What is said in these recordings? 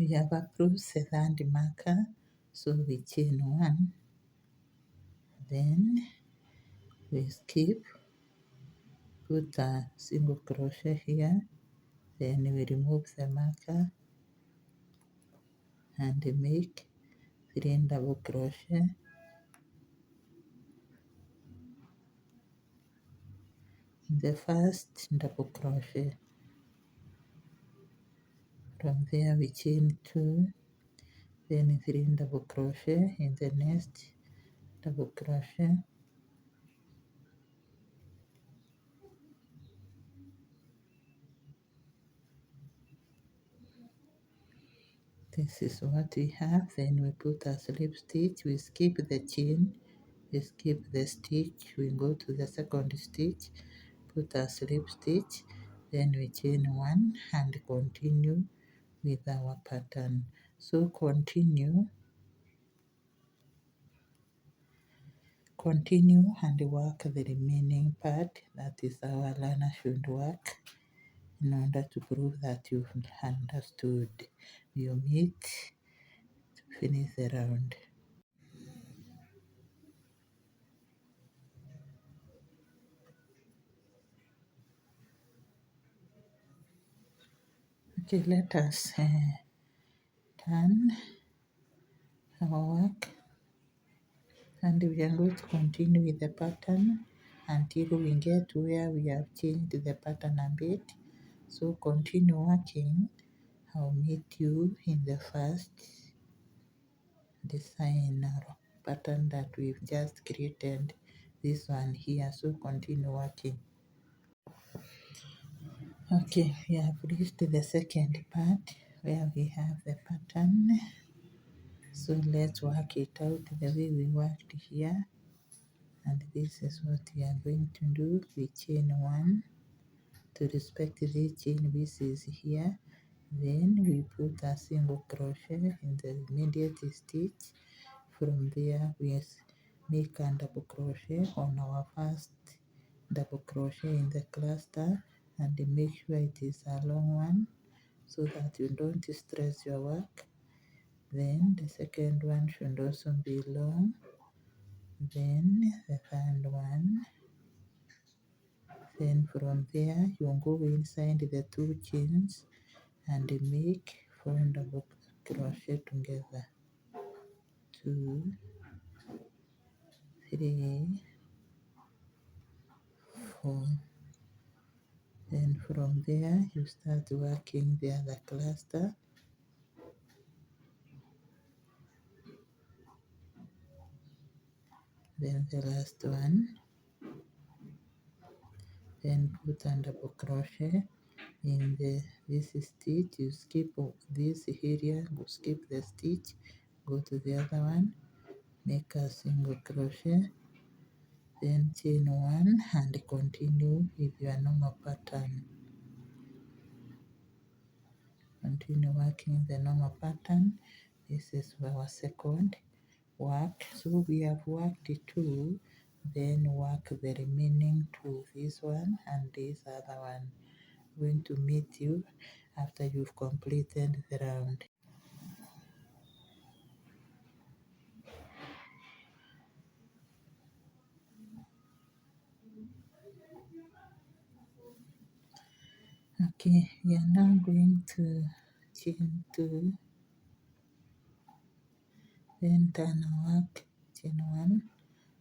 We have approved the third marker, so we chain one, then we skip, put a single crochet here, then we remove the marker and make 3 double crochet, the first double crochet. From there we chain 2, then 3 double crochet in the next double crochet, this is what we have. Then we put a slip stitch, we skip the chain, we skip the stitch, we go to the second stitch, put a slip stitch, then we chain 1 and continue with our pattern. So continue and work the remaining part, that is our learner should work, in order to prove that you've understood. You meet to finish the round. Okay, let us turn our work, and we are going to continue with the pattern until we get to where we have changed the pattern a bit. So continue working. I'll meet you in the first design or pattern that we've just created, this one here. So continue working. Okay, we have reached the second part where we have the pattern. So let's work it out the way we worked here. And this is what we are going to do. We chain 1 to respect the chain pieces here. Then we put a single crochet in the immediate stitch. From there we make a double crochet on our first double crochet in the cluster, and make sure it is a long one so that you don't stress your work. Then the second one should also be long, then the third one, then from there you go inside the 2 chains and make 4 double crochet together, 2, 3, 4. Then from there you start working the other cluster, then the last one, then put a double crochet in this stitch. You skip this area, go skip the stitch, go to the other one, make a single crochet, then chain 1 and continue with your normal pattern. Continue working the normal pattern. This is our second work. So we have worked 2, then work the remaining 2, this one and this other one. I'm going to meet you after you've completed the round. Okay, we are now going to chain 2, then turn our work, chain 1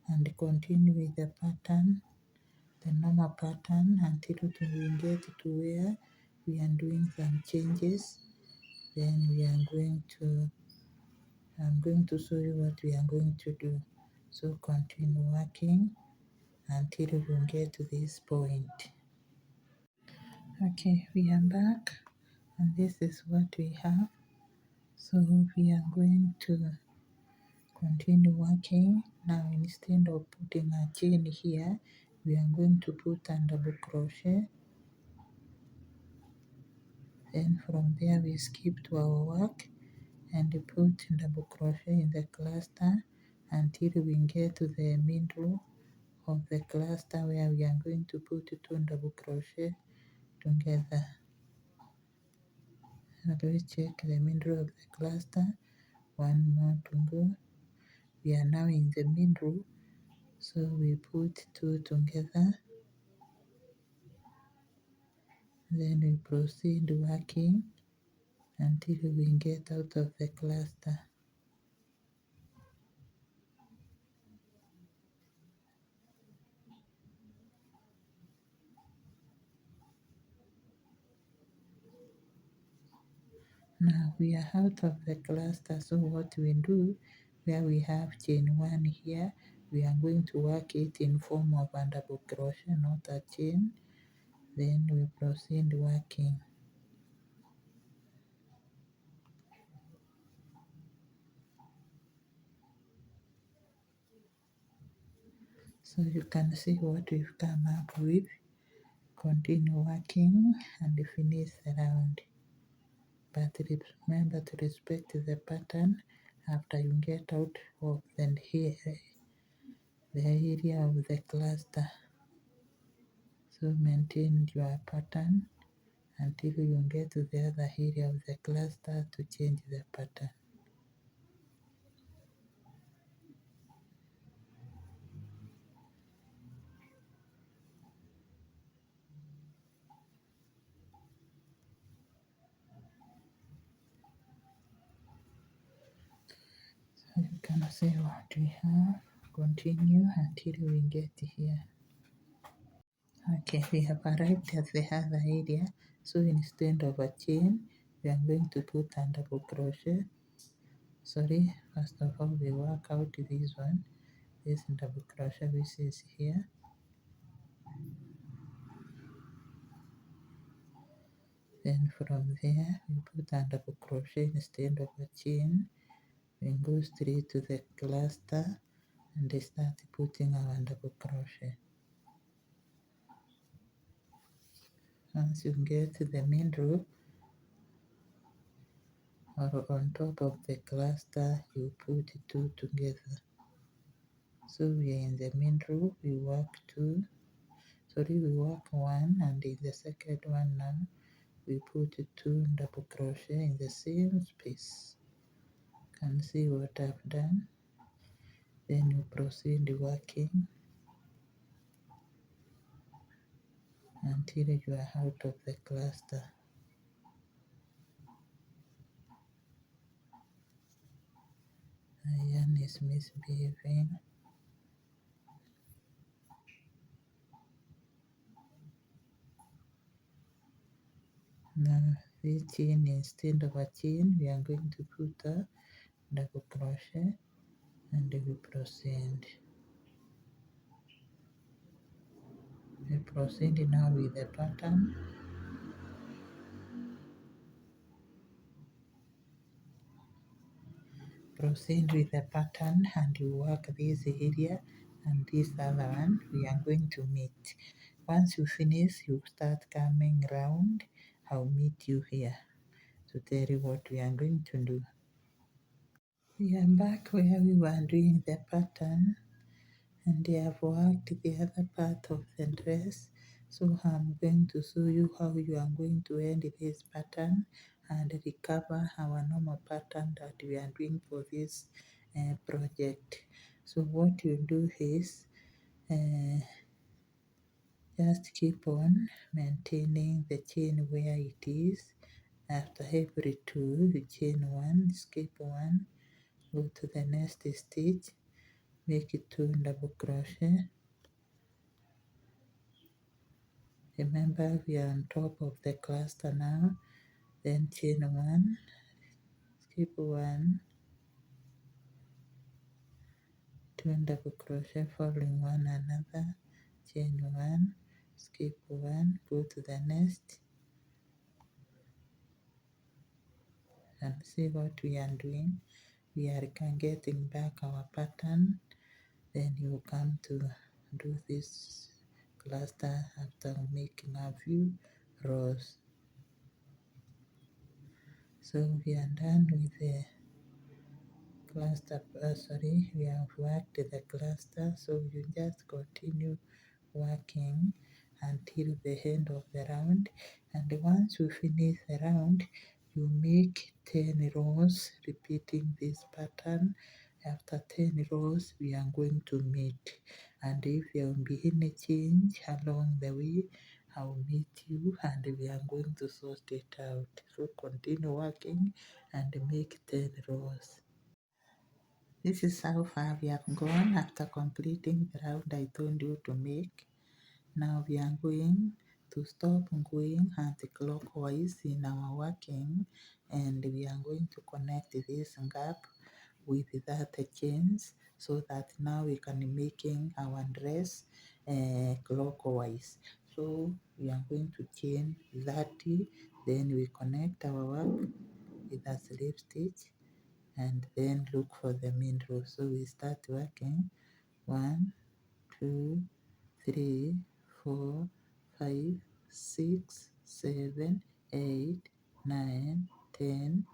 and continue with the pattern, the normal pattern, until we get to where we are doing some changes. Then we are going to, I'm going to show you what we are going to do. So continue working until we get to this point. Okay, we are back and this is what we have. So we are going to continue working. Now instead of putting a chain here, we are going to put a double crochet. Then from there we skip to our work and put double crochet in the cluster until we get to the middle of the cluster where we are going to put 2 double crochet together. And we check the middle of the cluster, one more to go. We are now in the middle, so we put two together, then we proceed working until we get out of the cluster. Now we are out of the cluster, so what we do, where we have chain 1 here, we are going to work it in form of a double crochet, not a chain. Then we proceed working. So you can see what we've come up with. Continue working and finish the round. But remember to respect the pattern after you get out of the area of the cluster. So maintain your pattern until you get to the other area of the cluster to change the pattern. So you can see what we have. Continue until we get here. Okay, we have arrived at the other area. So instead of a chain, we are going to put a double crochet. Sorry, first of all, we work out this one. This double crochet which is here. Then from there, we put a double crochet instead of a chain. We go straight to the cluster and start putting our double crochet. Once you get to the middle or on top of the cluster, you put two together. So we are in the middle, we work we work one, and in the second one now we put two double crochet in the same space. Can see what I've done. Then you proceed working until you are out of the cluster. The yarn is misbehaving. Now this chain, instead of a chain, we are going to put a double crochet and we proceed. We proceed now with the pattern. Proceed with the pattern and you work this area and this other one we are going to meet. Once you finish, you start coming round. I'll meet you here to tell you what we are going to do. We are back where we were doing the pattern and I have worked the other part of the dress. So I'm going to show you how you are going to end this pattern and recover our normal pattern that we are doing for this project. So what you do is just keep on maintaining the chain where it is. After every two, you chain one, skip one, go to the next stitch, make it two double crochet. Remember we are on top of the cluster now, then chain one, skip one, two double crochet following one another, chain one, skip one, go to the next, and see what we are doing. We are getting back our pattern. Then you come to do this cluster after making a few rows. So we are done with the cluster. We have worked the cluster, so you just continue working until the end of the round. And once you finish the round, you make 10 rows repeating this pattern. After 10 rows we are going to meet, and if there will be any change along the way, I will meet you and we are going to sort it out. So continue working and make 10 rows. This is how far we have gone after completing the round I told you to make. Now we are going to stop going anti-clockwise in our working, and we are going to connect this gap with that chains, so that now we can making our dress clockwise. So we are going to chain 30, then we connect our work with a slip stitch and then look for the main row. So we start working 1, 2, 3, 4, 5, 6, 7, 8, 9, 10,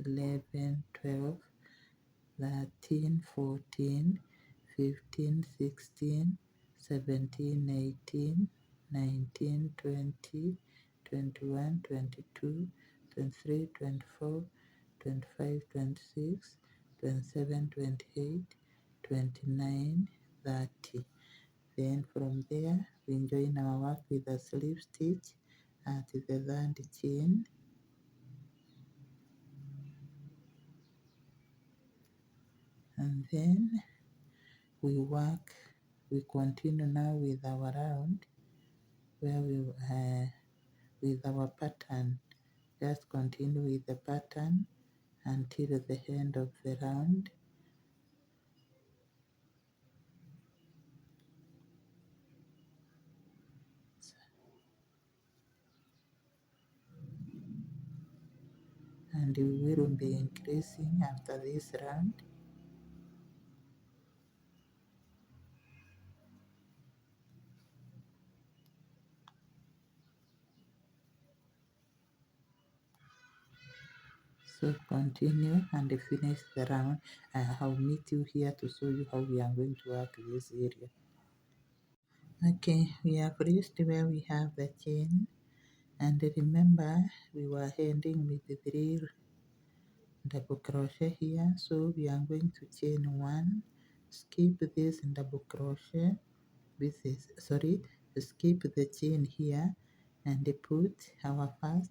11, 12, 13, 14, 15, 16, 17, 18, 19, 20, 21, 22, 23, 24, 25, 26, 27, 28, 29, 30. Then from there we join our work with a slip stitch at the third chain, and then we continue now with our round where we with our pattern. Just continue with the pattern until the end of the round. And we will be increasing after this round. So continue and finish the round. I'll meet you here to show you how we are going to work this area. Okay, we have reached where we have the chain, and remember we were ending with the 3 double crochet here, so we are going to chain 1, skip this double crochet, this is sorry, skip the chain here and put our first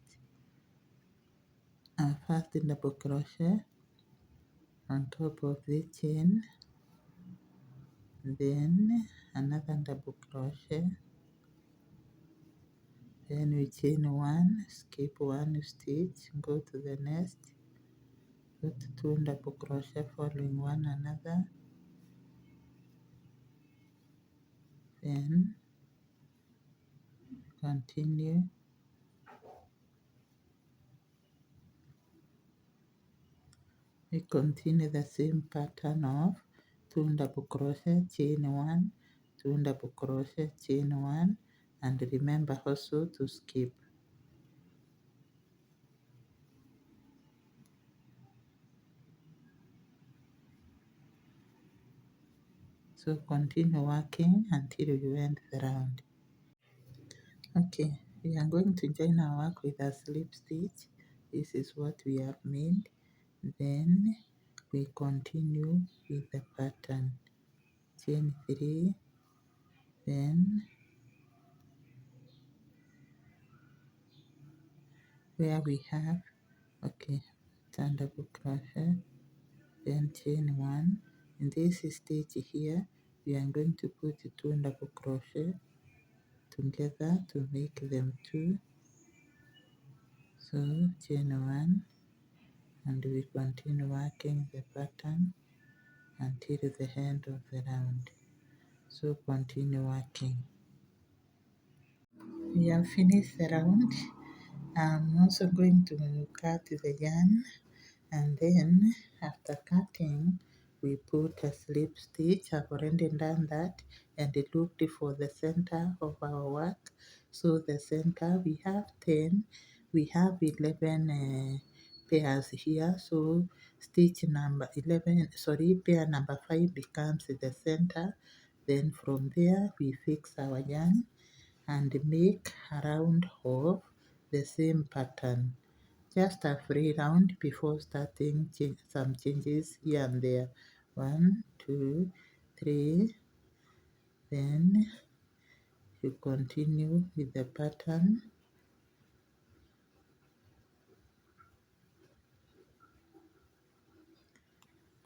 double crochet on top of the chain, then another double crochet, then we chain 1, skip 1 stitch, go to the next, put 2 double crochet following one another, then continue, we continue the same pattern of 2 double crochet, chain 1, 2 double crochet, chain 1, and remember also to skip. So continue working until you end the round. Okay, we are going to join our work with a slip stitch. This is what we have made. Then we continue with the pattern. Chain 3, then where we have, okay, turn double crochet, then chain 1. In this stitch here, we are going to put 2 double crochet together to make them 2. So chain 1, and we continue working the pattern until the end of the round. So continue working. We have finished the round. I'm also going to cut the yarn, and then after cutting we put a slip stitch. I've already done that and looked for the center of our work. So the center we have 10, we have 11 pairs here, so stitch number 11, sorry, pair number 5 becomes the center. Then from there we fix our yarn and make a round of the same pattern. just a free round before starting some changes here and there. 1, 2, 3, then you continue with the pattern.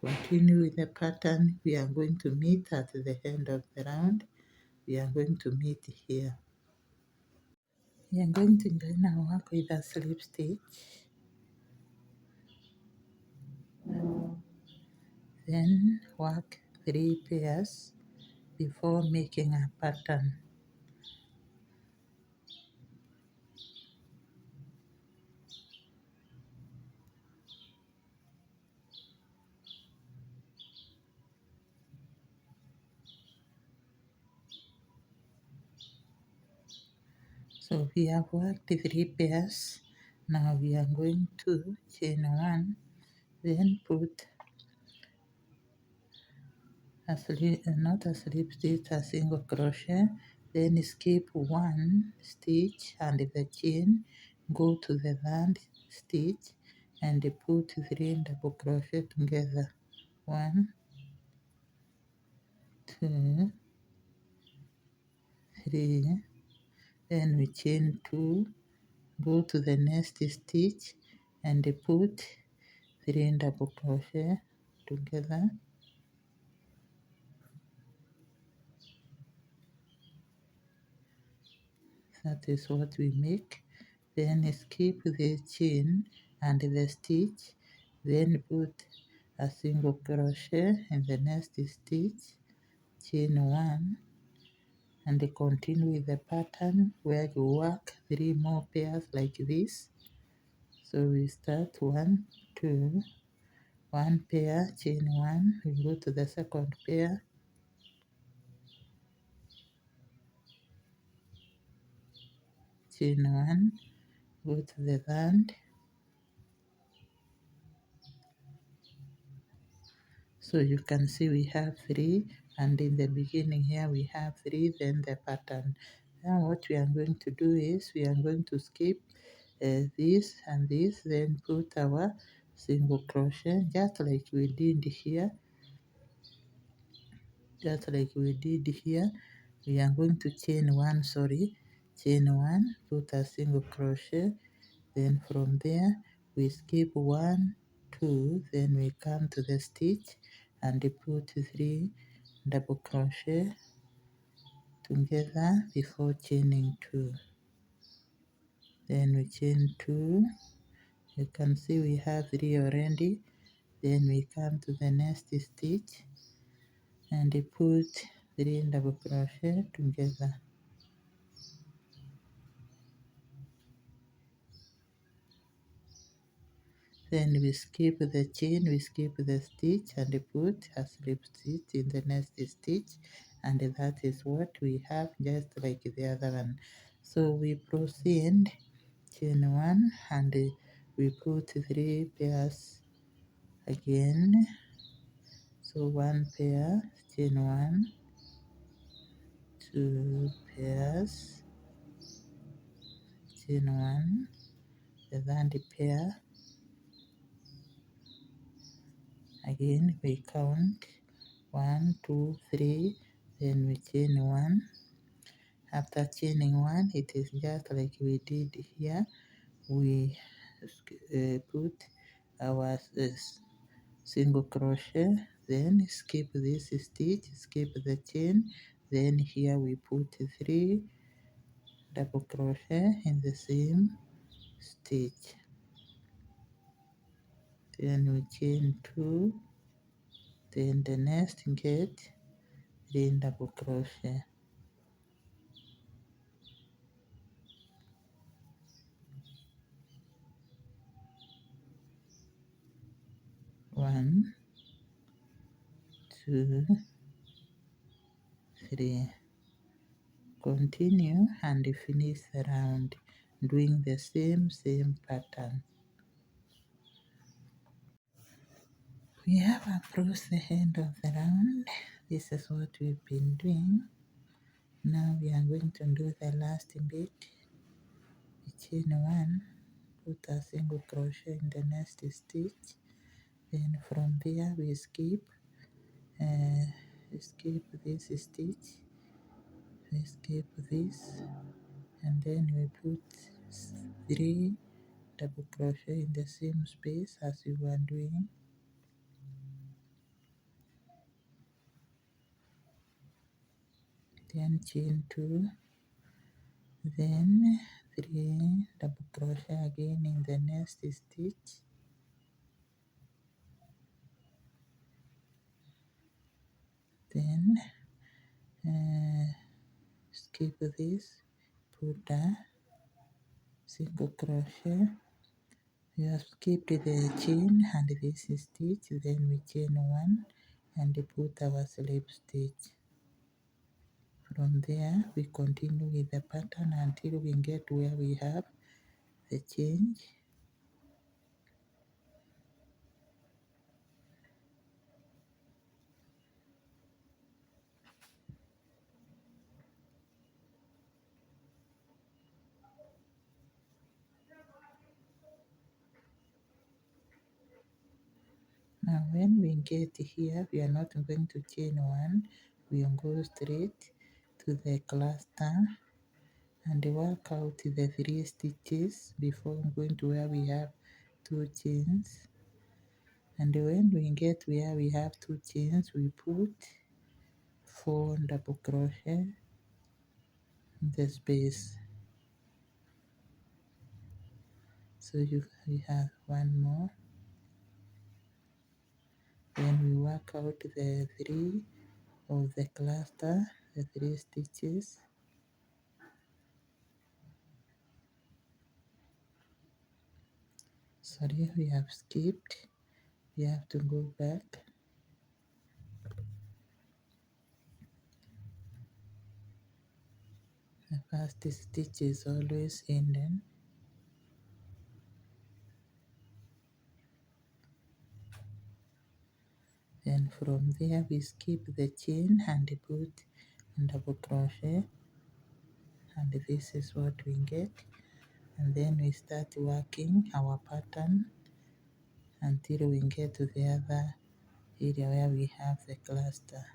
Continue with the pattern. We are going to meet at the end of the round. We are going to meet here. We are going to now work with a slip stitch, then work 3 pairs before making a pattern. So we have worked 3 pairs. Now we are going to chain 1, then put not a slip stitch, a single crochet, then skip 1 stitch and the chain, go to the third stitch and put 3 double crochet together. 1, 2, 3, then we chain 2, go to the next stitch and put 3 double crochet together. That is what we make. Then skip the chain and the stitch, then put a single crochet in the next stitch, chain 1, and continue with the pattern where you work 3 more pairs like this. So we start 1, 2, 1 pair, chain 1, we go to the second pair, chain 1, go to the third. So you can see we have 3, and in the beginning here we have 3, then the pattern. Now what we are going to do is we are going to skip this and this, then put our single crochet just like we did here. Just like we did here, we are going to chain 1, chain 1, put a single crochet, then from there we skip 1, 2, then we come to the stitch and put 3 double crochet together before chaining 2. Then we chain 2, you can see we have 3 already. Then we come to the next stitch and put 3 double crochet together. Then we skip the chain, we skip the stitch and put a slip stitch in the next stitch, and that is what we have just like the other one. So we proceed, chain 1 and we put 3 pairs again. So 1 pair, chain 1, 2 pairs, chain 1, the third pair. Again we count 1, 2, 3, then we chain 1. After chaining 1, it is just like we did here. We put our single crochet, then skip this stitch, skip the chain, then here we put 3 double crochet in the same stitch, then we chain 2, then the next get 3 double crochet. 1, 2, 3. Continue and finish the round doing the same pattern. We have approached the end of the round. This is what we've been doing. Now we are going to do the last bit. We chain 1, put a single crochet in the next stitch. Then from there uh, skip this stitch, we skip this, and then we put 3 double crochet in the same space as we were doing. Then chain 2, then 3 double crochet again in the next stitch, then uh, skip this, put a single crochet. We have skipped the chain and this stitch, then we chain 1 and put our slip stitch. From there we continue with the pattern until we get where we have the change. Now when we get here, we are not going to chain 1, we will go straight to the cluster and work out the 3 stitches before going to where we have 2 chains. And when we get where we have 2 chains, we put 4 double crochet in the space. So we have 1 more. Then we work out the 3 of the cluster, the 3 stitches. Sorry, we have skipped. We have to go back. The first stitch is always ending. Then from there we skip the chain and put double crochet, and this is what we get. And then we start working our pattern until we get to the other area where we have the cluster.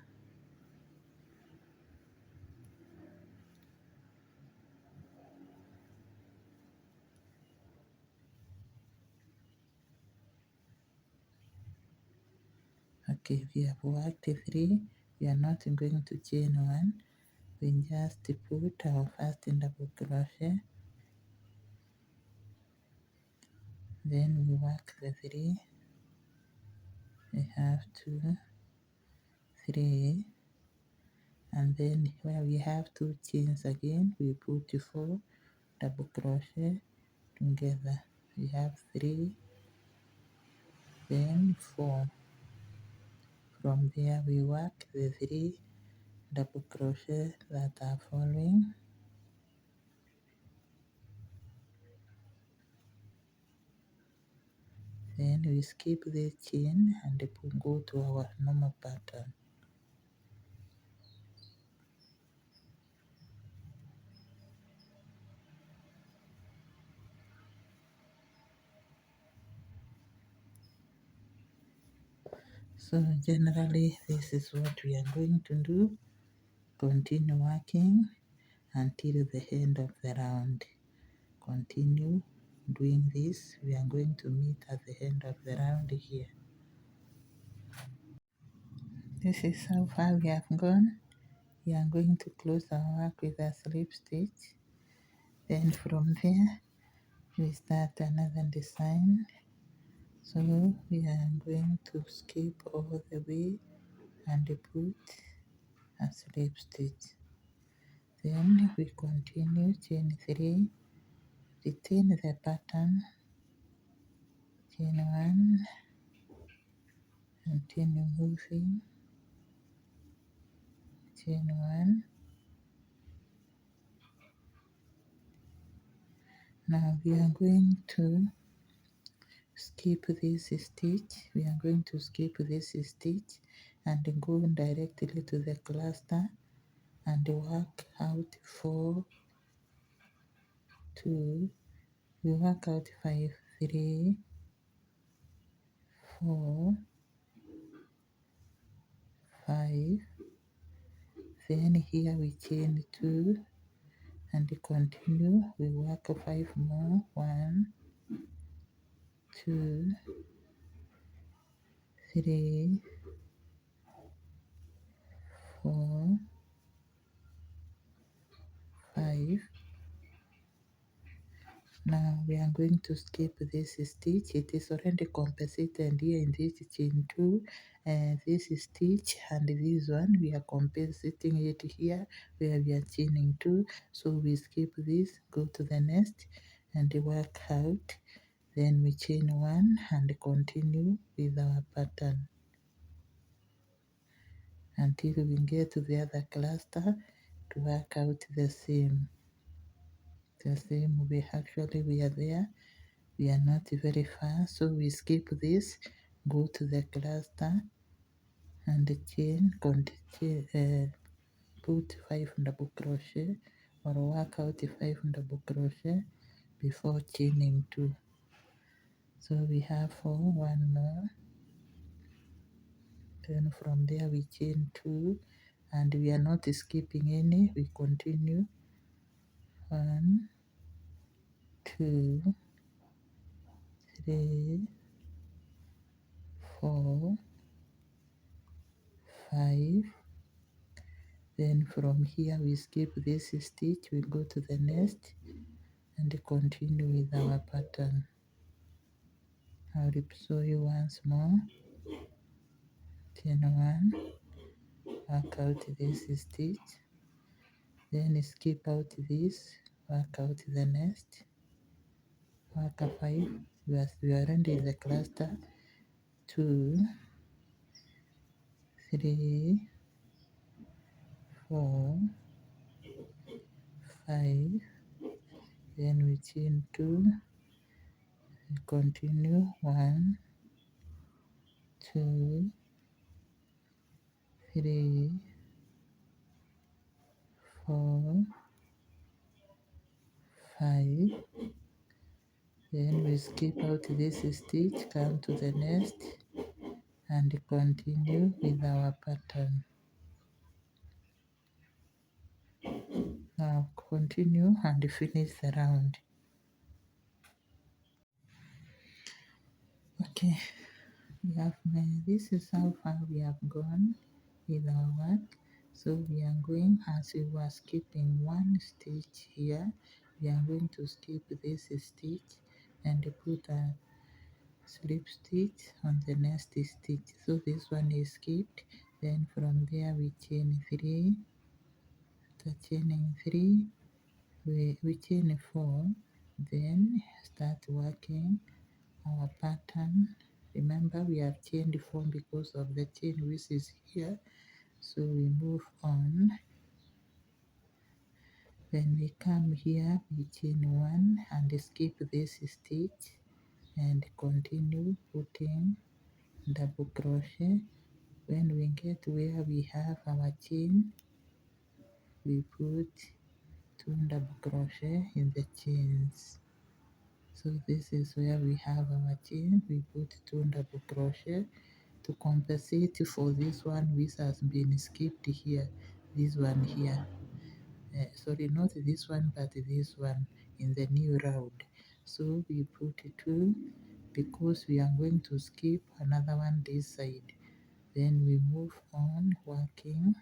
Okay, we have worked 3, we are not going to chain 1, we just put our first double crochet, then we work the 3, we have 2, 3, and then where we have 2 chains again, we put 4 double crochet together. We have 3, then 4. From there we work the 3 double crochet that are following. Then we skip the chain and go to our normal pattern. So generally this is what we are going to do. Continue working until the end of the round. Continue doing this. We are going to meet at the end of the round here. This is how far we have gone. We are going to close our work with a slip stitch. Then from there we start another design. So we are going to skip all the way and put a slip stitch. Then we continue chain 3, retain the pattern, chain 1, continue moving, chain 1. Now we are going to skip this stitch. We are going to skip this stitch and go directly to the cluster and work out 4, 2, we work out 5, 3, 4, 5, then here we chain 2 and continue, we work 5 more, 1, 2, 3, 4, 5. Now we are going to skip this stitch. It is already compensated here in this chain 2 and this stitch, and this one we are compensating it here where we are chaining 2. So we skip this, go to the next and work out. Then we chain 1 and continue with our pattern until we get to the other cluster to work out the same. We are there. We are not very far, so we skip this, go to the cluster and chain, put 5 double crochet or work out 5 double crochet before chaining 2. So we have 4, 1 more, then from there we chain 2 and we are not skipping any, we continue 1, 2, 3, 4, 5. Then from here we skip this stitch, we go to the next and continue with our pattern. I'll show you once more. Chain 1, work out this stitch, then skip out this, work out the next, work a 5, we are already in the cluster, 2, 3, 4, 5, then we chain 2, continue 1, 2, 3, 4, 5, then we skip out this stitch, come to the next and continue with our pattern. Now continue and finish the round. Okay, this is how far we have gone with our work. So we are going, as we were skipping one stitch here, we are going to skip this stitch and put a slip stitch on the next stitch. So this one is skipped, then from there we chain 3, after chaining 3 we chain 4, then start working our pattern. Remember we have chained 4 because of the chain which is here, so we move on. When we come here we chain 1 and skip this stitch and continue putting double crochet. When we get where we have our chain, we put 2 double crochet in the chains. So this is where we have our chain, we put 2 double crochet to compensate for this one which has been skipped here, this one here. Sorry, not this one but this one in the new round. So we put 2 because we are going to skip another one this side. Then we move on working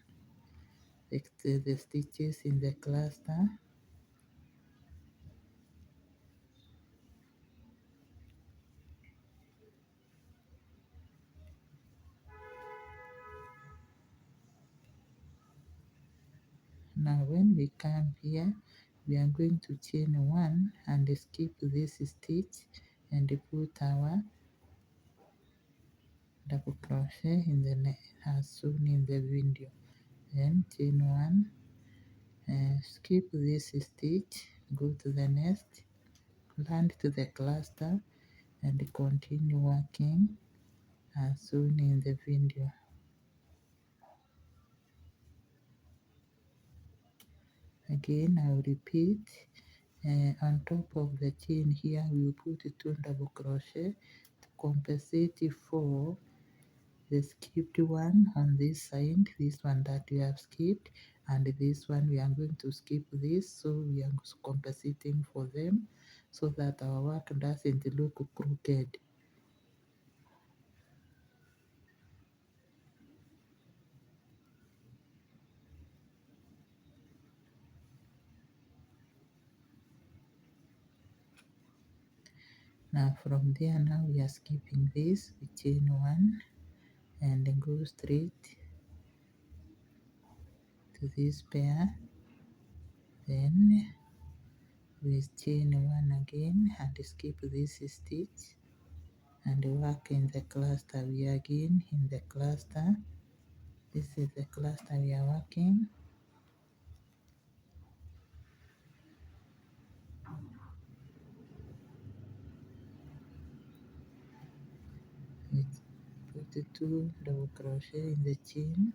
the stitches in the cluster. Now when we come here, we are going to chain 1 and skip this stitch and put our double crochet in the as shown in the video. Then chain 1, skip this stitch, go to the next, land to the cluster and continue working as shown in the video. Again I will repeat, On top of the chain here we will put two double crochet to compensate for the skipped one on this side, this one that we have skipped, and this one we are going to skip this, so we are compensating for them so that our work doesn't look crooked. Now from there, now we are skipping this, we chain one and then go straight to this pair, then we chain one again and skip this stitch and work in the cluster. We are again in the cluster. This is the cluster we are working. We put the two double crochet in the chain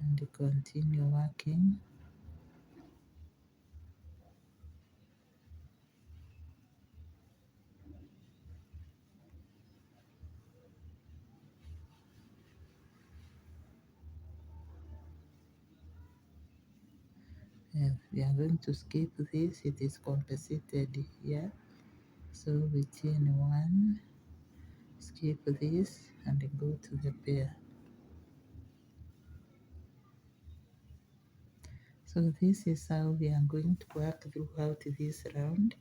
and continue working. And we are going to skip this, it is compensated here. So we chain one, skip this and go to the pair. So this is how we are going to work throughout this round,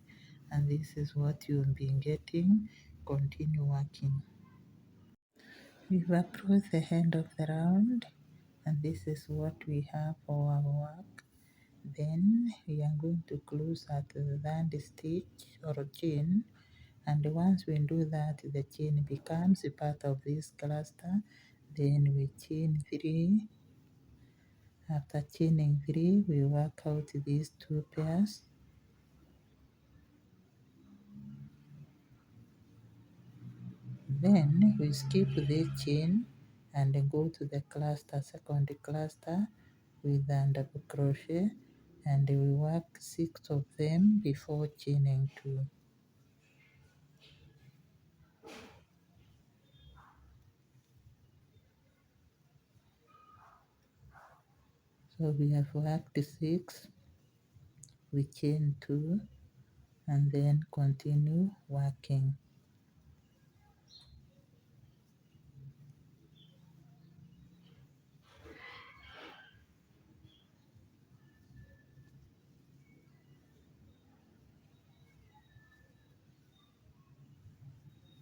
and this is what you'll be getting. Continue working. We've approached the end of the round, and this is what we have for our work. Then we are going to close at the third stitch or chain, and once we do that, the chain becomes a part of this cluster. Then we chain 3. After chaining 3, we work out these two pairs. Then we skip the chain and go to the cluster, second cluster with a double crochet, and we work 6 of them before chaining 2. So we have worked 6, we chain 2 and then continue working.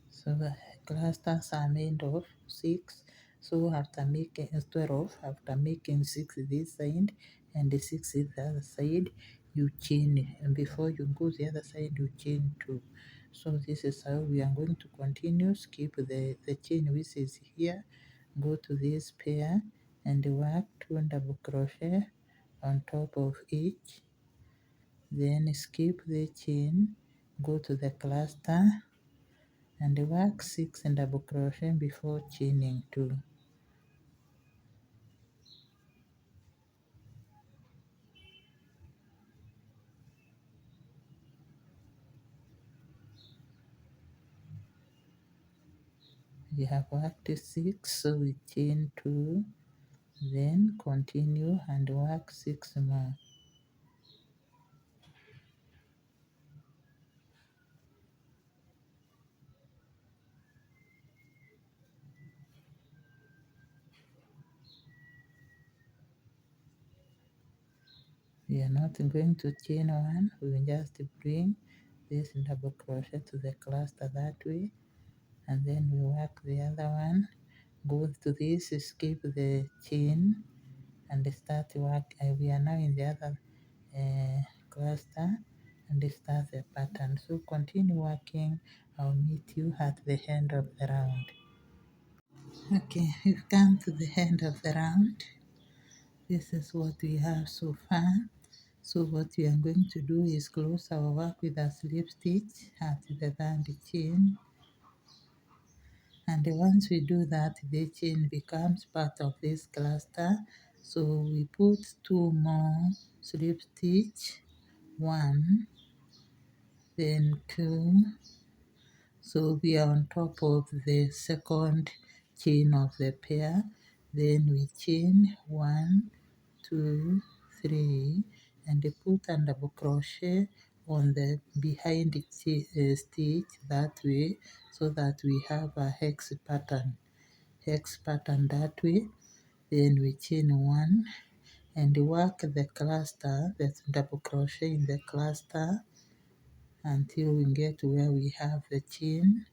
So the clusters are made of 6. So after making 12, after making 6 this side and 6 the other side, you chain, and before you go the other side, you chain 2. So this is how we are going to continue. Skip the chain which is here, go to this pair and work 2 double crochet on top of each. Then skip the chain, go to the cluster and work 6 double crochet before chaining 2. We have worked 6, so we chain 2, then continue and work 6 more. We are not going to chain 1, we will just bring this double crochet to the cluster that way, and then we work the other one, go to this, skip the chain and start work. We are now in the other cluster and start the pattern. So continue working. I'll meet you at the end of the round. Okay, we've come to the end of the round. This is what we have so far. So what we are going to do is close our work with a slip stitch at the third chain, and once we do that, the chain becomes part of this cluster. So we put 2 more slip stitch 1, then 2. So we are on top of the second chain of the pair, then we chain 1, 2, 3, and put a double crochet on the behind stitch that way, so that we have a hex pattern that way. Then we chain 1 and work the cluster, that's double crochet in the cluster until we get to where we have the chain.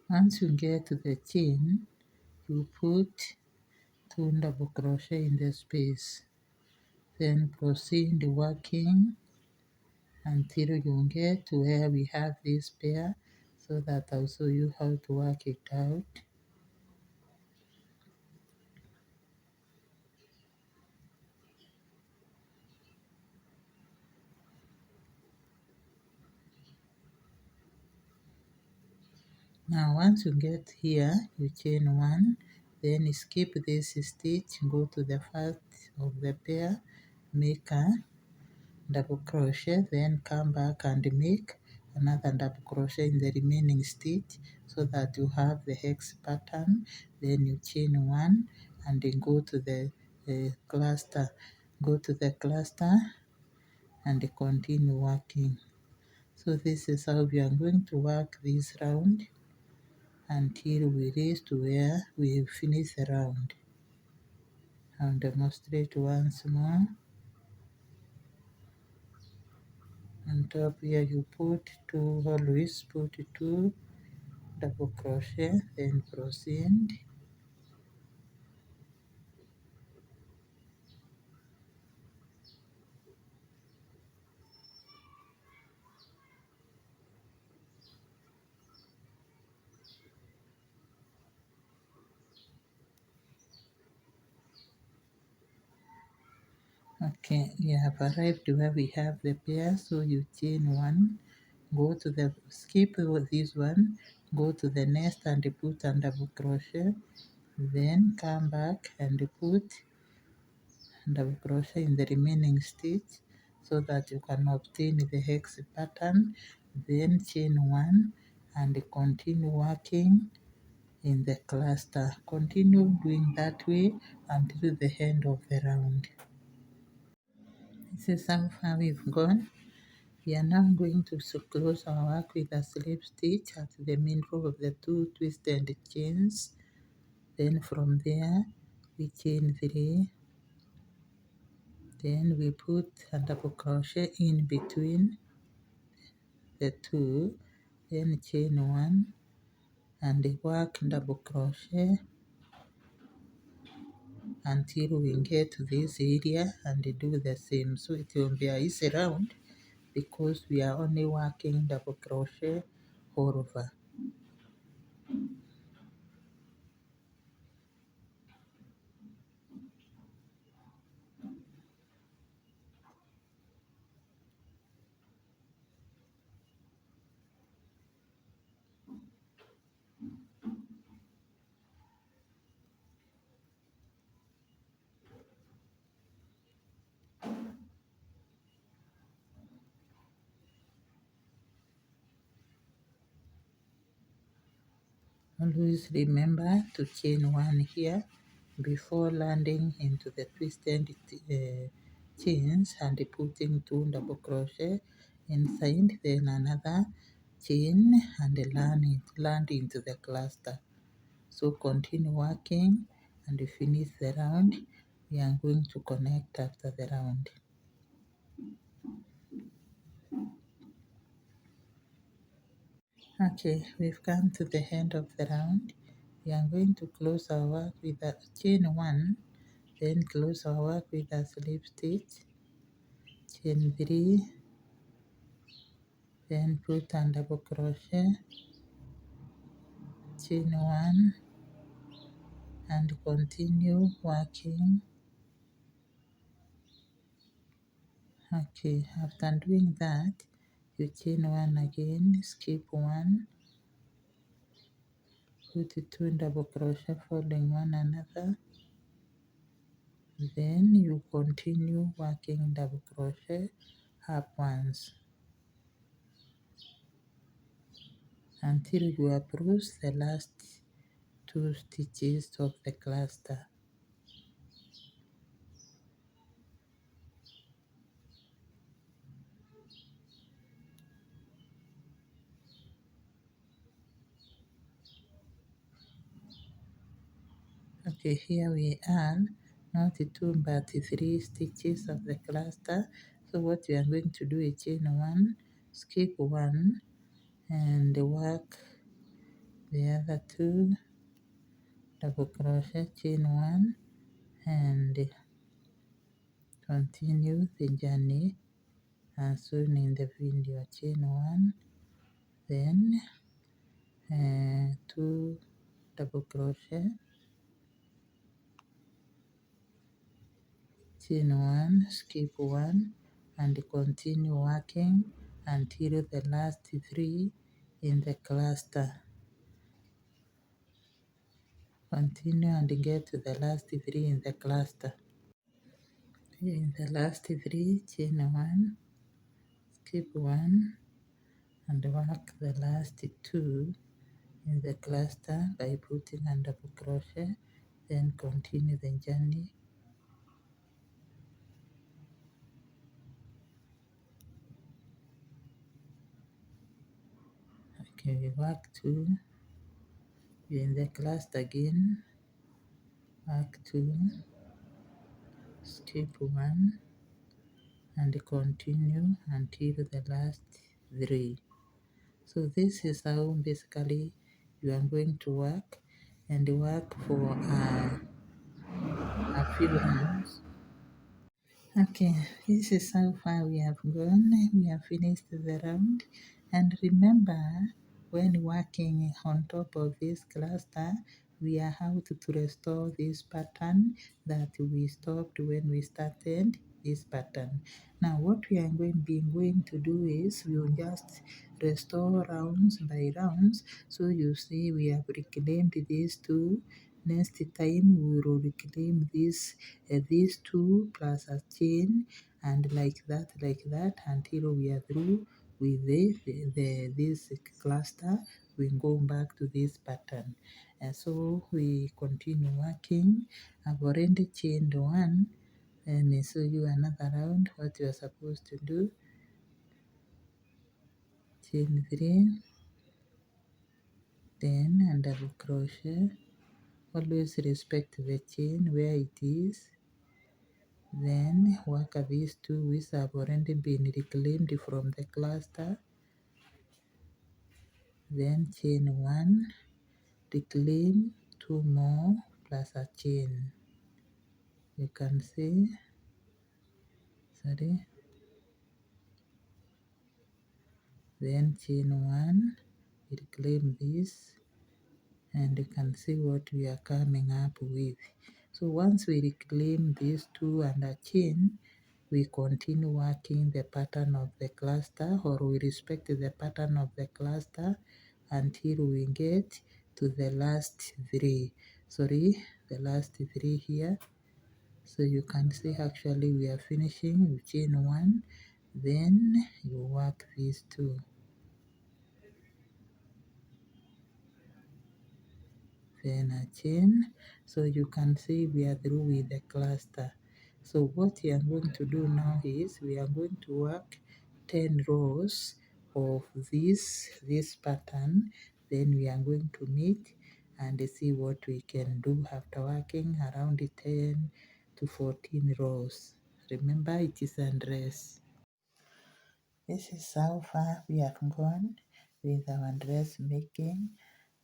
Once you get to the chain, you put 2 double crochet in the space. Then proceed working until you get to where we have this pair, so that I'll show you how to work it out. Now once you get here, you chain 1, then skip this stitch, go to the first of the pair, make a double crochet, then come back and make another double crochet in the remaining stitch, so that you have the hex pattern. Then you chain 1 and then go to the cluster, and continue working. So this is how we are going to work this round until we reach to where we finish the round. I'll demonstrate once more. On top here you put 2, always put 2 double crochet, then proceed. Okay, we have arrived where we have the pair, so you chain 1, go to the, skip this one, go to the next and put a double crochet, then come back and put double crochet in the remaining stitch, so that you can obtain the hex pattern. Then chain 1 and continue working in the cluster. Continue doing that way until the end of the round. This is how far we've gone. We are now going to close our work with a slip stitch at the middle of the 2 twisted chains. Then from there we chain 3, then we put a double crochet in between the 2, then chain 1 and work double crochet until we get to this area and do the same. So it will be a easy round because we are only working double crochet all over. Always remember to chain 1 here before landing into the twisted chains and putting 2 double crochet inside, then another chain and land into the cluster. So continue working and finish the round. We are going to connect after the round. Okay, we've come to the end of the round. We are going to close our work with a chain 1, then close our work with a slip stitch, chain 3, then put a double crochet, chain 1 and continue working. Okay, after doing that, you chain 1 again, skip 1, put 2 double crochet following one another, then you continue working double crochet up once until you approach the last 2 stitches of the cluster. Okay, here we are, not 2 but 3 stitches of the cluster. So what we are going to do is chain 1, skip 1, and work the other 2 double crochet, chain 1, and continue the journey as shown in the video. Chain 1, then 2 double crochet, chain 1, skip 1, and continue working until the last 3 in the cluster. Continue and get to the last 3 in the cluster. In the last 3, chain 1, skip 1, and work the last 2 in the cluster by putting a double crochet, then continue the journey. Okay, we work 2, you're in the cluster again, work 2, skip 1, and continue until the last 3. So this is how basically you are going to work, and work for a few rounds. Okay, this is how far we have gone. We have finished the round. And remember, when working on top of this cluster, we are how to restore this pattern that we stopped when we started this pattern. Now, what we are going to do is we will just restore rounds by rounds. So you see, we have reclaimed these 2. Next time we will reclaim these 2 plus a chain, and like that until we are through with this cluster. We go back to this pattern, and so we continue working. I've already chained 1, and I show you another round what you are supposed to do. Chain 3, then and double crochet. Always respect the chain where it is. Then work these 2 which have already been reclaimed from the cluster. Then chain 1, reclaim 2 more plus a chain. You can see, sorry. Then chain 1, reclaim this, and you can see what we are coming up with. So once we reclaim these 2 and a chain, we continue working the pattern of the cluster, or we respect the pattern of the cluster until we get to the last 3. Sorry, the last 3 here. So you can see actually we are finishing. You chain 1, then you work these 2. Then a chain. So you can see we are through with the cluster. So what we are going to do now is we are going to work 10 rows of this pattern. Then we are going to meet and see what we can do after working around 10 to 14 rows. Remember, it is undress. This is how far we have gone with our dressmaking.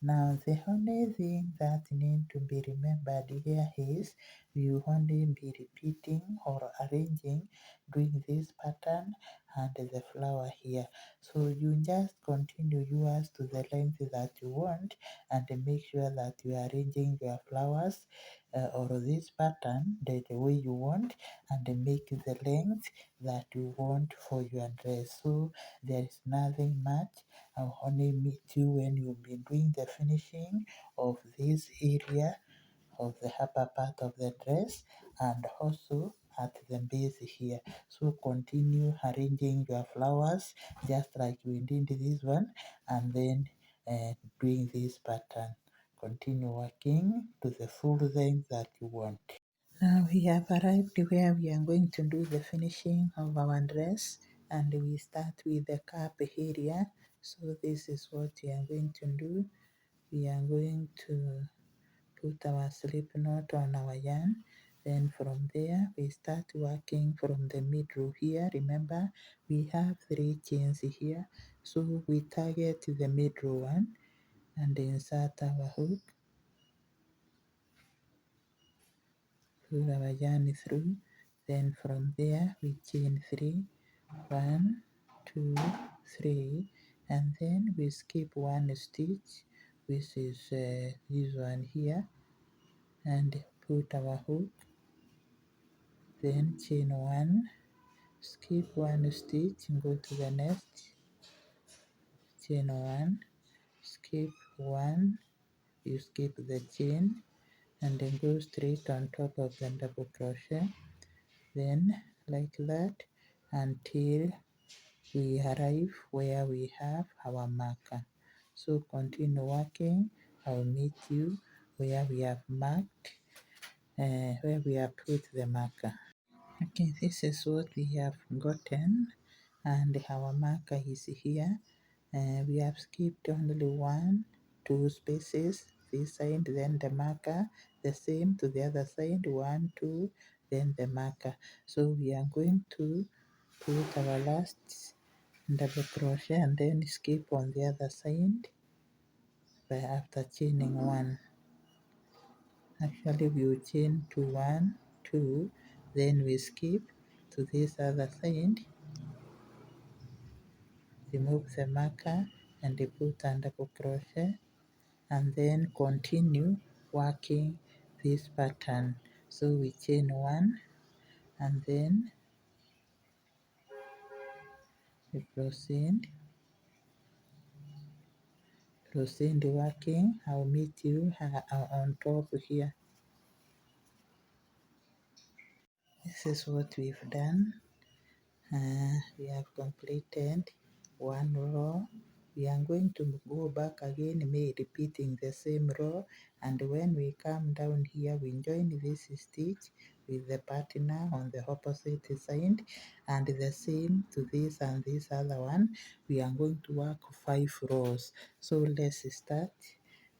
Now the only thing that need to be remembered here is we will only be repeating or arranging, doing this pattern and the flower here. So you just continue yours to the length that you want, and make sure that you are arranging your flowers or this pattern the way you want, and make the length that you want for your dress. So there is nothing much. I'll only meet you when you'll be doing the finishing of this area of the upper part of the dress, and also at the base here. So continue arranging your flowers just like we did this one, and then doing this pattern. Continue working to the full length that you want. Now we have arrived where we are going to do the finishing of our dress, and we start with the cap area. So this is what we are going to do. We are going to put our slip knot on our yarn. Then from there we start working from the middle here. Remember, we have 3 chains here, so we target the middle one and insert our hook, pull our yarn through. Then from there we chain 3, 1, 2, 3, and then we skip 1 stitch, which is this one here, and put our hook, then chain 1, skip 1 stitch and go to the next, chain 1, skip 1, you skip the chain, and then go straight on top of the double crochet, then like that until we arrive where we have our marker. So continue working. I'll meet you where we have marked, where we have put the marker. Okay, this is what we have gotten, and our marker is here. We have skipped only 1, 2 spaces this side, then the marker, the same to the other side, 1, 2, then the marker. So we are going to put our last double crochet and then skip on the other side by after chaining 1. Actually we will chain to 1, 2, then we skip to this other side, remove the marker and put a double crochet, and then continue working this pattern. So we chain 1 and then we proceed working. I'll meet you on top here. This is what we've done. We have completed 1 row. We are going to go back again, repeating the same row, and when we come down here we join this stitch with the partner on the opposite side, and the same to this and this other one. We are going to work 5 rows. So let's start.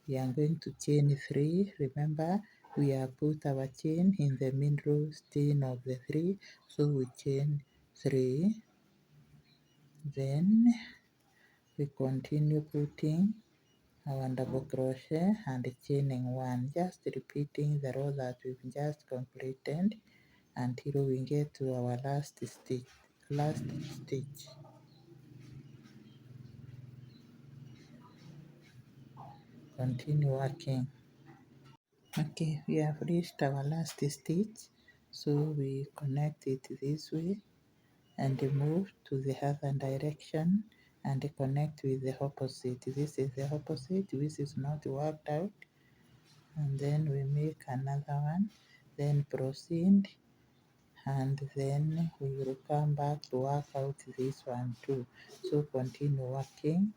We are going to chain 3. Remember, we have put our chain in the middle chain of the 3, so we chain 3, then we continue putting our double crochet and chaining 1, just repeating the row that we've just completed until we get to our last stitch. Continue working. Okay, we have reached our last stitch, so we connect it this way and move to the other direction and connect with the opposite. This is the opposite, this is not worked out, and then we make another one, then proceed, and then we will come back to work out this one too. So continue working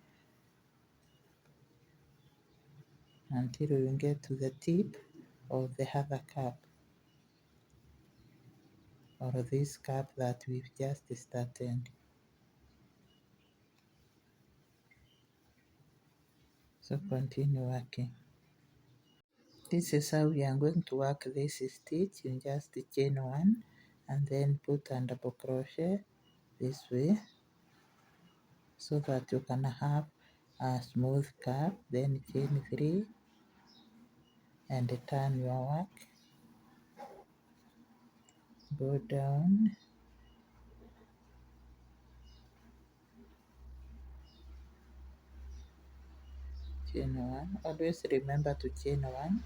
until we get to the tip of the other cup, or this cup that we've just started. So continue working. This is how we are going to work this stitch. You just chain 1 and then put a double crochet this way, so that you can have a smooth curve, then chain 3 and turn your work, go down, chain one. Always remember to chain one.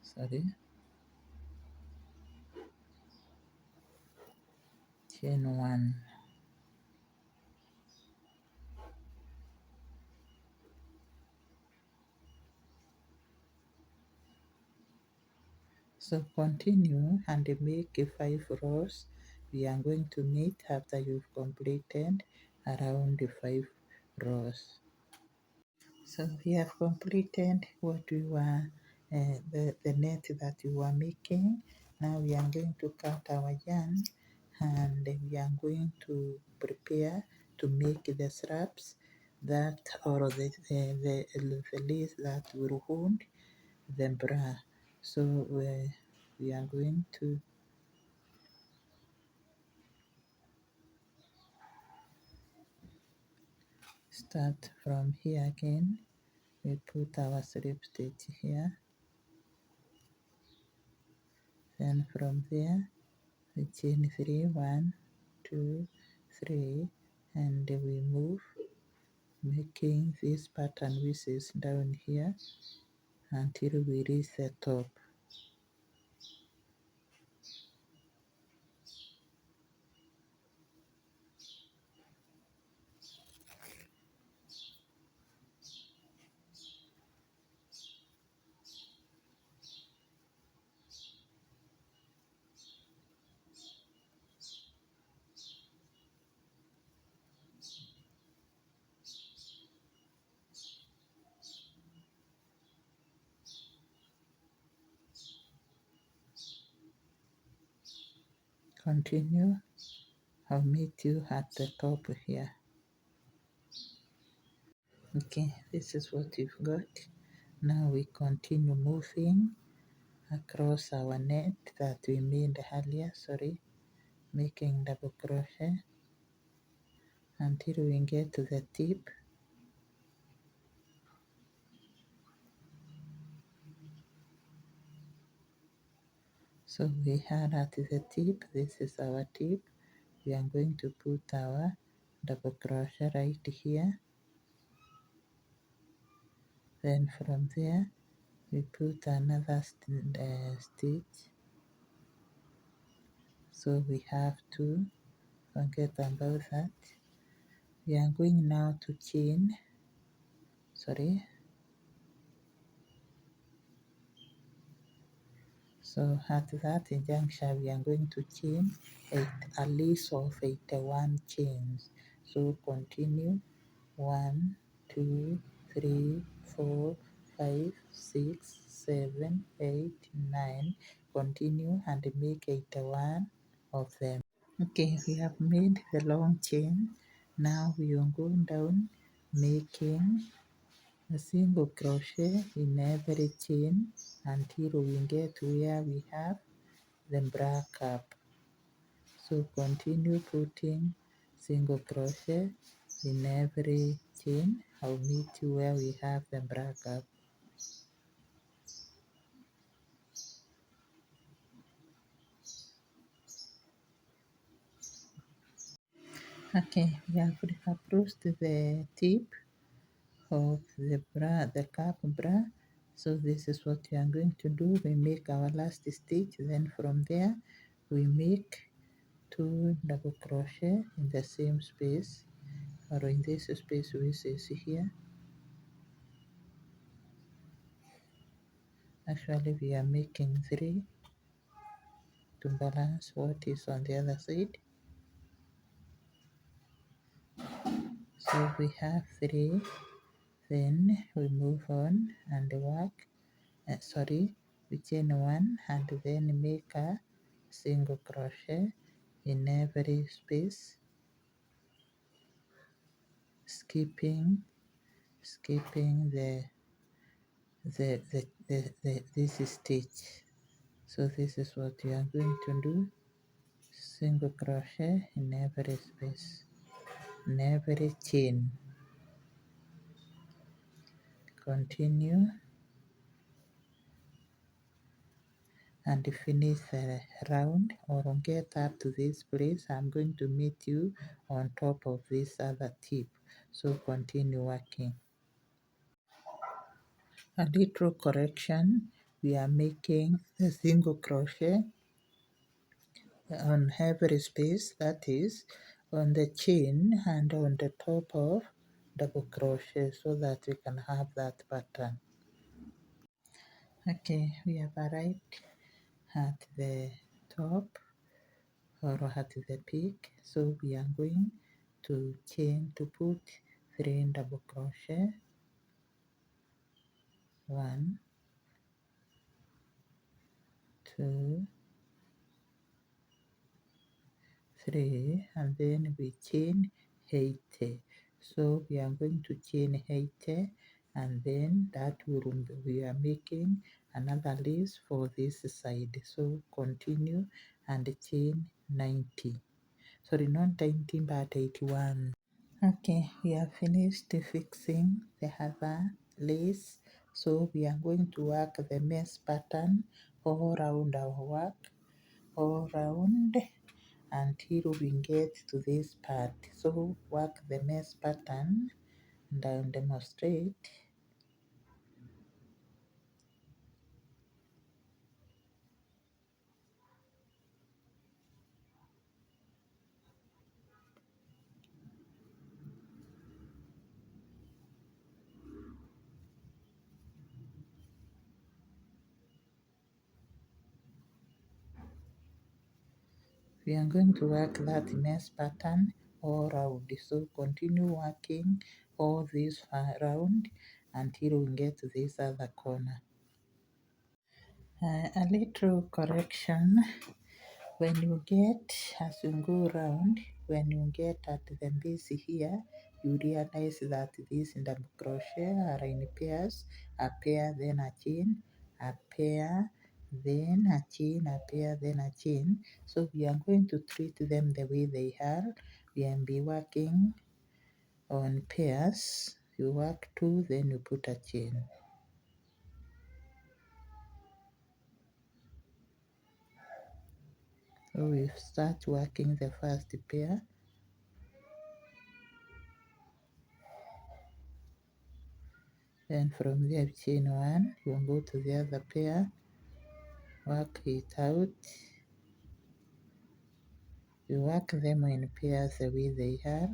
Sorry, chain one. So continue and make 5 rows. We are going to meet after you've completed around the 5 rows. So we have completed what we were, the net that we were making. Now we are going to cut our yarn and we are going to prepare to make the straps that, or the lace that will hold the bra. So we are going to start from here again. We put our slip stitch here, then from there we chain 3, 1, 2, 3, and we move, making this pattern which is down here until we reach the top. Continue. I'll meet you at the top here. Okay, this is what you've got. Now we continue moving across our net that we made earlier, making double crochet until we get to the tip. So we are at the tip. This is our tip. We are going to put our double crochet right here. Then from there we put another stitch. So we have to forget about that. We are going now to chain. So at that junction, we are going to chain a list of 81 chains. So continue 1, 2, 3, 4, 5, 6, 7, 8, 9. Continue and make 81 of them. Okay, we have made the long chain. Now we are going down, making a single crochet in every chain until we get where we have the bra cap. So continue putting single crochet in every chain. I'll meet you where we have the bra cap. Okay, we have approached the tip of the cap bra. So this is what we are going to do. We make our last stitch, then from there we make 2 double crochet in the same space, or in this space which is here. Actually we are making 3 to balance what is on the other side. So we have 3, then we move on and work, we chain 1 and then make a single crochet in every space, skipping this stitch. So this is what you are going to do, single crochet in every space. in every chain. Continue and finish the round or get up to this place. I'm going to meet you on top of this other tip, so continue working. A little correction, we are making a single crochet on every space, that is on the chain and on the top of double crochet, so that we can have that pattern. Okay, we have arrived at the top or at the peak, so we are going to chain to put 3 double crochet, 1, 2, 3, and then we chain 80. So we are going to chain 80, and then that will we are making another lace for this side. So continue and chain 90. Sorry, not 90 but 81. Okay, we are finished fixing the other lace. So we are going to work the mesh pattern all around our work, all around until we get to this part. So work the mesh pattern and I'll demonstrate. We are going to work that mesh pattern all around. So continue working all this around until we get to this other corner. A little correction, when you get, as you go around, when you get at the base here, you realize that these double crochet are in pairs, a pair, then a chain, a pair, then a chain, a pair, then a chain. So we are going to treat them the way they are. We will be working on pairs. You work 2, then you put a chain. So we start working the first pair. Then from there chain 1, you go to the other pair, work it out. You work them in pairs the way they are.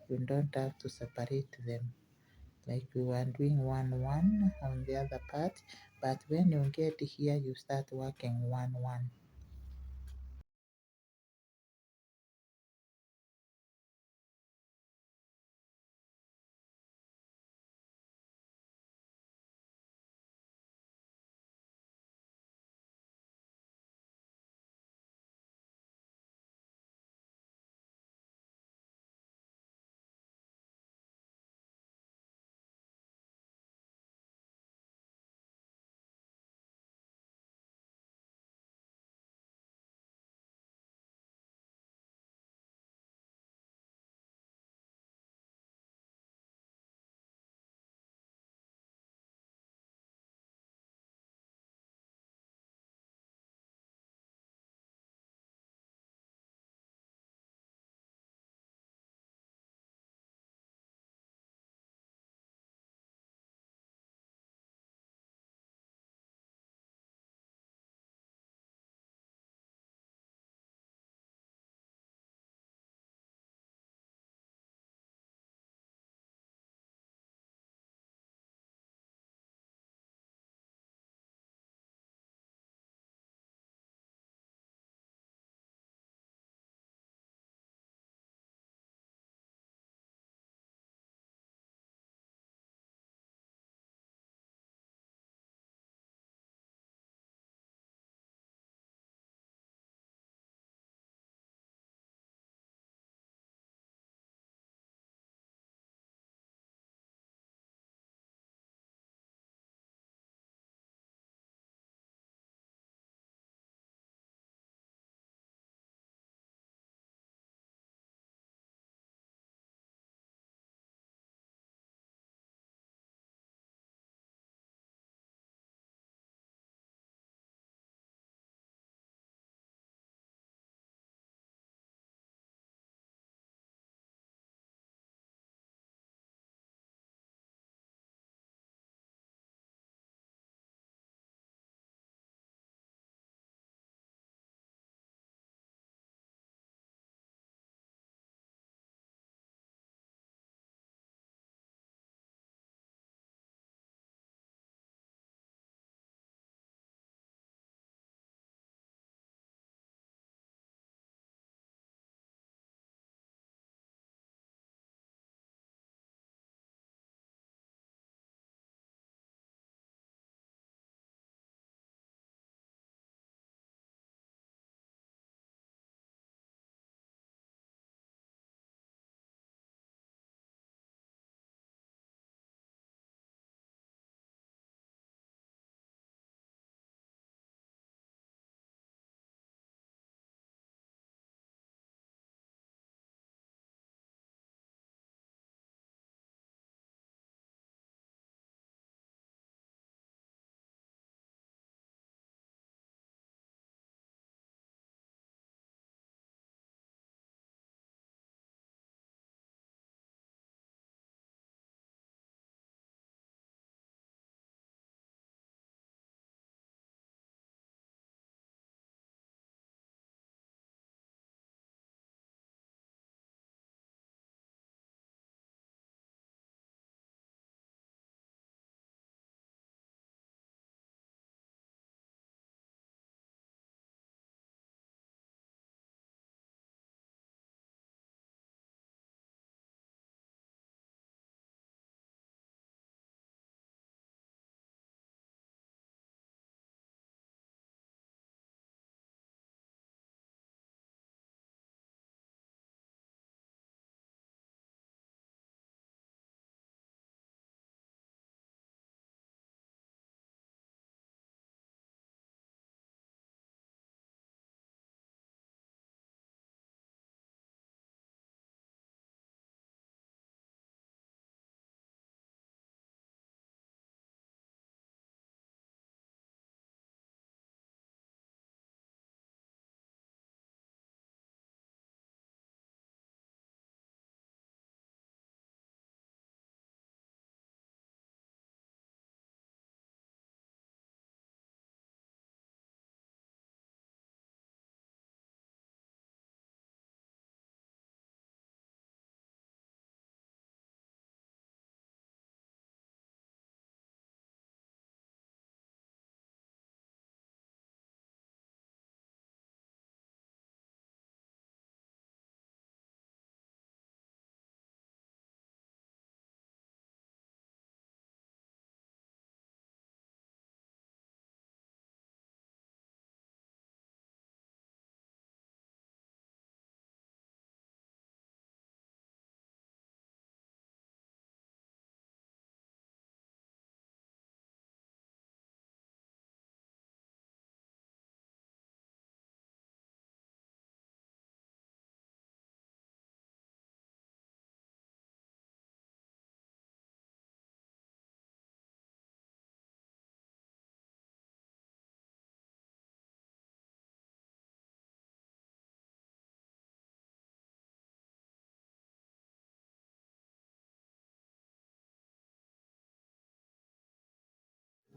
You don't have to separate them like we were doing 1 1 on the other part, but when you get here you start working 1 1.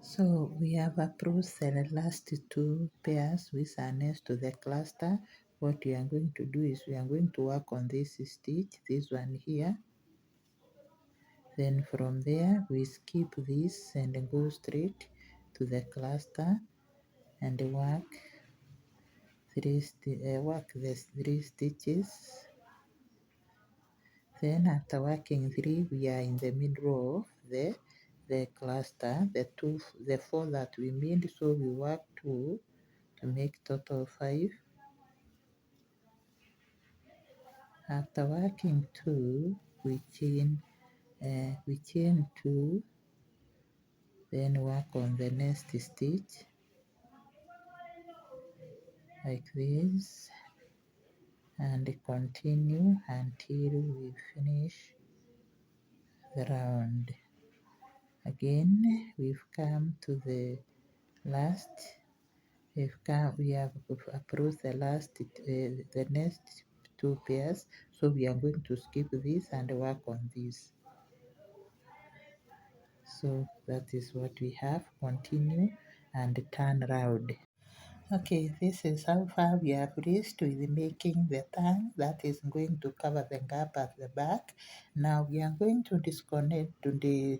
So we have approached the last two pairs which are next to the cluster. What we are going to do is we are going to work on this stitch, this one here. Then from there we skip this and go straight to the cluster and work the three stitches. Then after working three, we are in the middle of the cluster, the four that we made. So we work two to make total five. After working two, we chain two, then work on the next stitch like this, and continue until we finish the round. Again, we've come to the last. We have approached the next two pairs, so we are going to skip this and work on this. So that is what we have. Continue and turn round. Okay, this is how far we have reached with making the tongue that is going to cover the gap at the back. Now we are going to disconnect to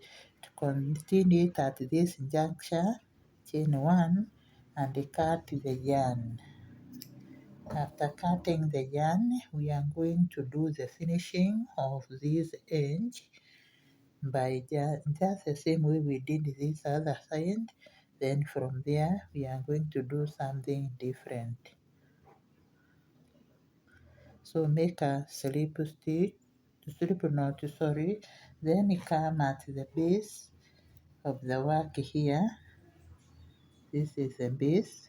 continue it at this juncture, chain one, and cut the yarn. After cutting the yarn, we are going to do the finishing of this edge by just the same way we did this other side. Then from there, we are going to do something different. So make a slip knot, sorry. Then come at the base of the work here. This is the base,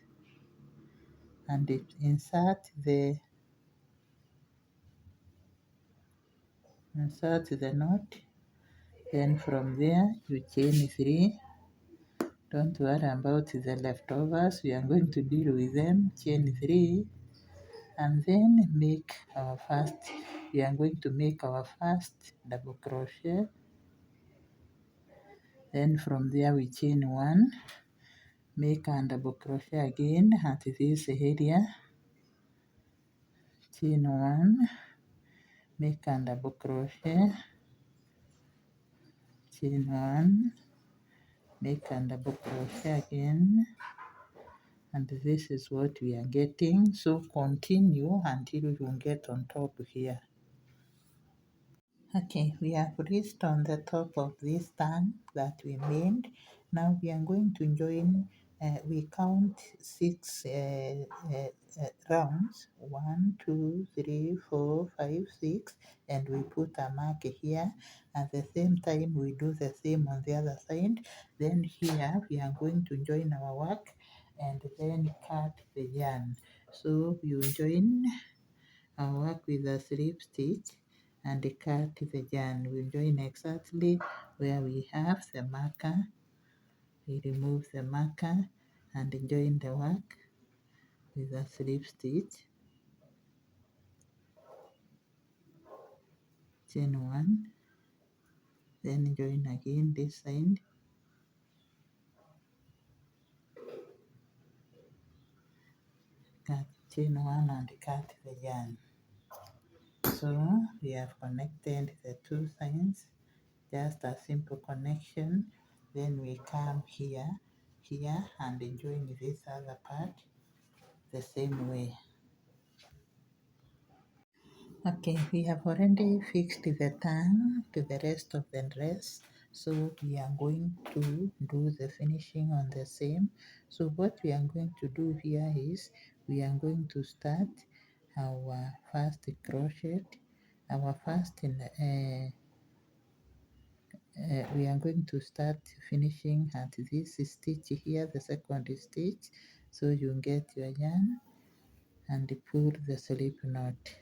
and insert the knot. Then from there you chain three. Don't worry about the leftovers, we are going to deal with them. Chain three, and then we are going to make our first double crochet. Then from there we chain one, make a double crochet again at this area, chain one, make a double crochet, chain one, make a double crochet again, and this is what we are getting. So continue until you get on top here. Okay, we have reached on the top of this stand that we made. Now we are going to join, we count six rounds, 1, 2, 3, 4, 5, 6, and we put a mark here. At the same time, we do the same on the other side. Then here we are going to join our work and then cut the yarn. So you join our work with a slip stitch and cut the yarn. We join exactly where we have the marker. We remove the marker and join the work with a slip stitch. Chain one, then join again this side. Cut chain one and cut the yarn. So we have connected the two sides, just a simple connection. Then we come here and join this other part the same way. Okay, we have already fixed the tongue to the rest of the dress, so we are going to do the finishing on the same. So what we are going to do here is we are going to start our first crochet, we are going to start finishing at this stitch here, the second stitch. So you get your yarn and pull the slip knot.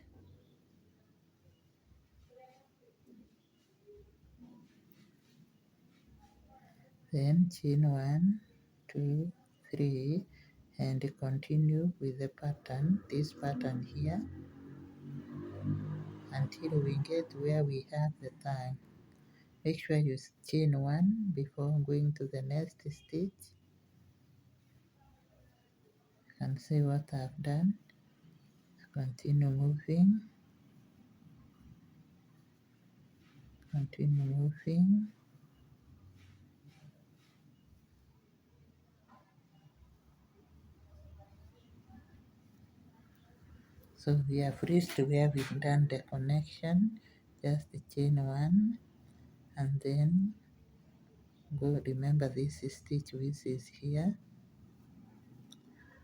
Then chain 1, 2, 3, and continue with the pattern, this pattern here, until we get where we have the tongue. Make sure you chain one before going to the next stitch. And see what I've done. Continue moving, continue moving. So we have reached where we've done the connection. Just chain one and then go, remember this stitch which is here.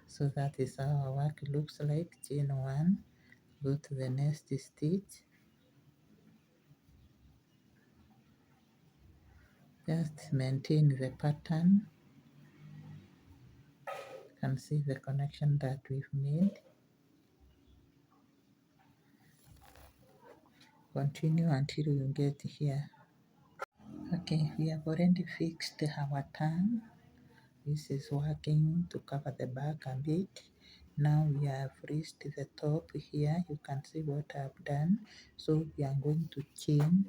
So that is how our work looks like. Chain one, go to the next stitch. Just maintain the pattern. You can see the connection that we've made. Continue until you get here. Okay, we have already fixed our tongue. This is working to cover the back a bit. Now we have reached the top here. You can see what I've done. So we are going to chain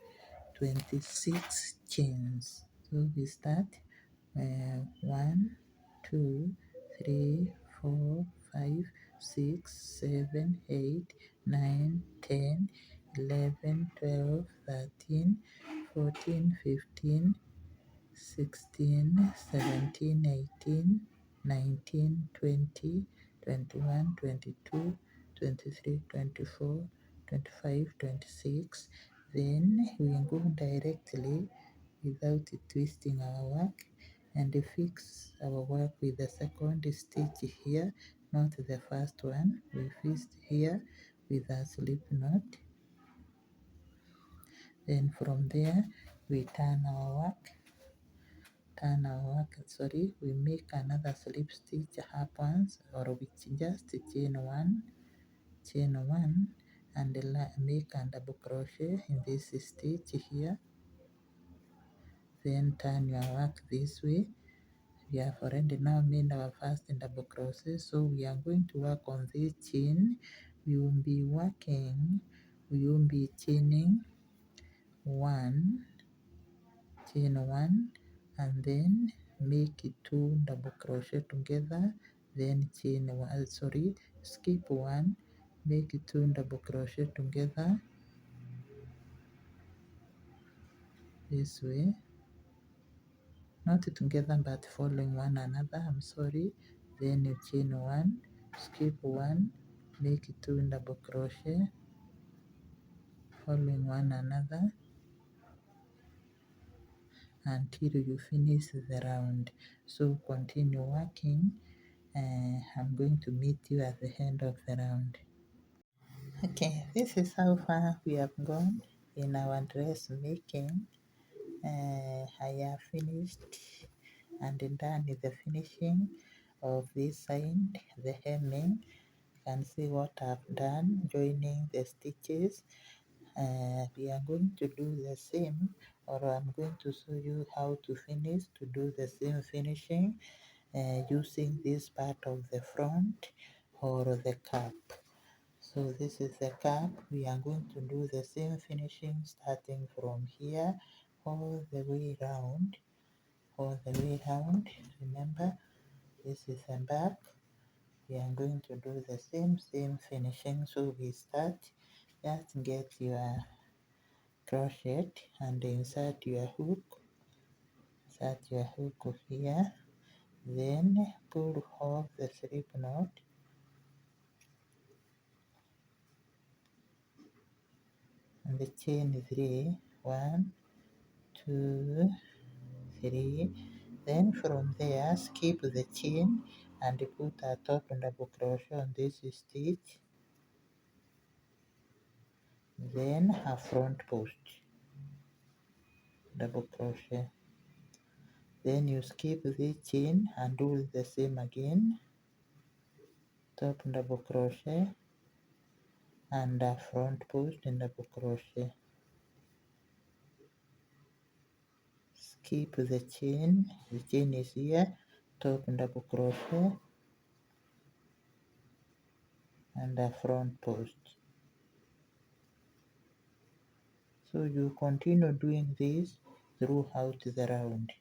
26 chains. So we start 1, 2, 3, 4, 5, 6, 7, 8, 9, 10, 11, 12, 13, 14, 15, 16, 17, 18, 19, 20, 21, 22, 23, 24, 25, 26. Then we go directly without twisting our work and fix our work with the second stitch here, not the first one. We fixed here with a slip knot. Then from there we turn our work. We make another slip stitch happens, or we just chain one and make a double crochet in this stitch here. Then turn your work this way. We have already now made our first double crochet, so we are going to work on this chain. We will be chaining one, chain one, and then make 2 double crochet together, then chain one, skip one, make 2 double crochet together this way, not together but following one another, then you chain one, skip one, make 2 double crochet following one another until you finish the round. So continue working. I'm going to meet you at the end of the round. Okay, this is how far we have gone in our dressmaking. I have finished and done the finishing of this side, the hemming. You can see what I've done, joining the stitches. We are going to do the same, or I'm going to show you how to do the same finishing using this part of the front or the cap. So this is the cap. We are going to do the same finishing starting from here all the way round. Remember, this is the back. We are going to do the same finishing. So we start. Just get your crochet and insert your hook. Here. Then pull off the slip knot. And the chain 3, 1, 2, 3. Then from there skip the chain and put a top double crochet on this stitch, then a front post double crochet, then you skip the chain and do the same again, top double crochet and a front post double crochet, skip the chain is here, top double crochet and a front post. So you continue doing this throughout the round.